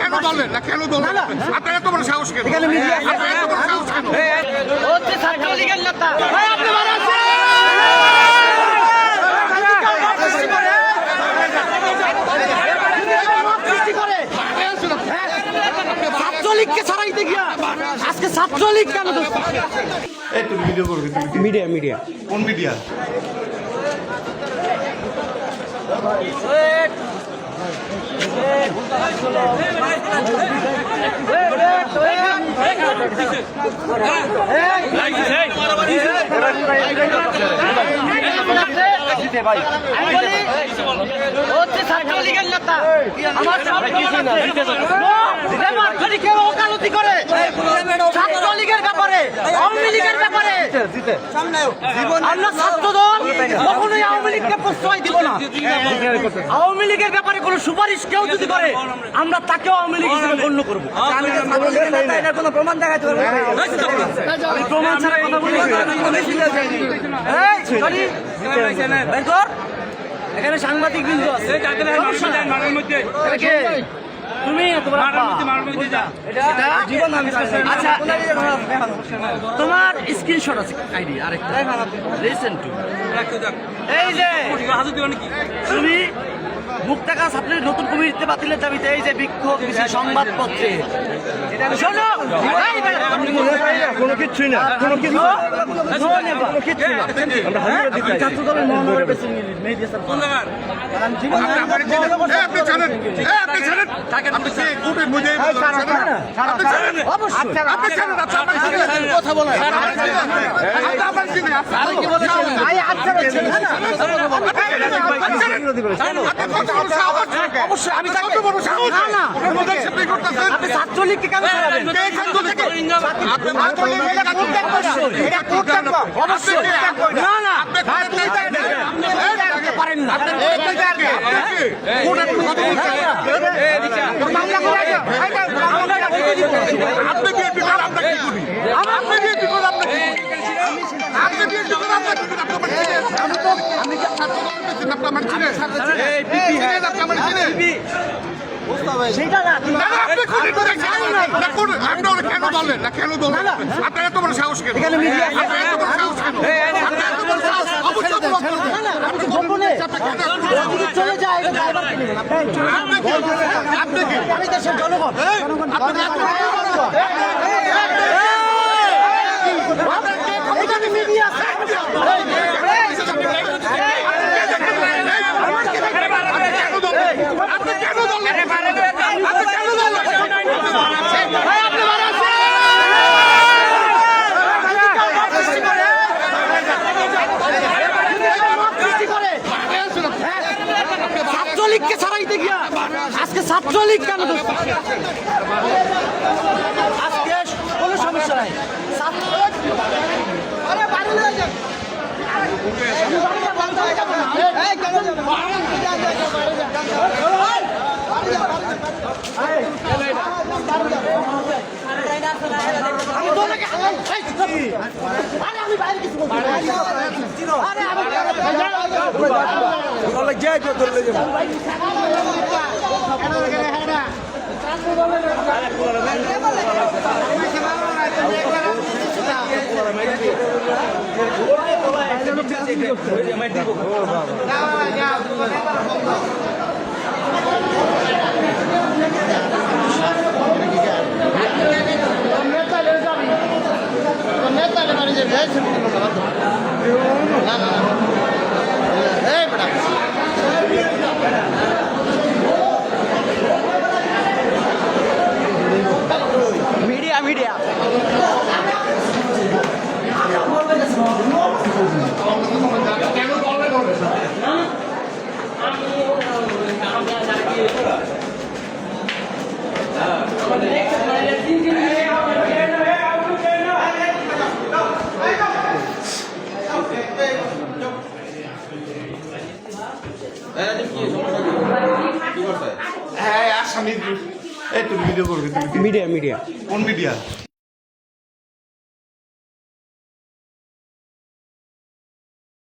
কেন বলেন না কেন বলেন আপনারা তো বড় সাহস কেন এখানে মিডিয়া আপনারা তো বড় সাহস কেন হচ্ছে ছাত্রলীগের নেতা ভাই আপনি মারা আছে ছাত্রলীগকে ছাড়াইতে গিয়া আজকে ছাত্রলীগ কেন এই তুমি ভিডিও করবে মিডিয়া কোন মিডিয়া হচ্ছে ছাত্রলীগের নেতা আমার সামনে কেউ ওকালতি করে ছাত্রলীগের ব্যাপারে আওয়ামী লীগের ব্যাপারে আমরা ছাত্রদল কখনোই আওয়ামী লীগকে প্রশ্রয় দিব না। আওয়ামী লীগের ব্যাপারে কোনো সুপারিশ কেউ যদি করে আমরা তাকেও আওয়ামী লীগ হিসেবে গণ্য করবো। কোনো প্রমাণ দেখাতে পারবো প্রমাণ ছাড়া কথা বলি এখানে সাংবাদিক বিন্দু আছে তুমি আচ্ছা তোমার স্ক্রিনশট আছে আইডি আরেকটা লিসেন টু এই যে তুমি মুক্তাকা ছাত্রের নতুন কমিটিতে বাতিলের দাবিতে এই যে বিক্ষোভ সংবাদপত্রে শোনো কোনো কিছুই না কোনো কিছু ছাত্রদলের মহানগর কথা বলেন অবশ্যই আমি ছাত্রলীগকে কেন না না পারেন না সেটা না কেন বলেন না কেন বলেন আপনারা তো বড় সাহস কেন এখানে মিডিয়া চলে যায় আমি দেশের জনগণ মিডিয়া ছাত্রলীগকে ছাড়াইতে গিয়া আজকে ছাত্রলীগ কেন আজকে কোনো সমস্যা নাই আমি বাইরে কিছু মিডিয়া মিডিয়া হ্যাঁ আসামি এই তুমি ভিডিও করবে মিডিয়া কোন মিডিয়া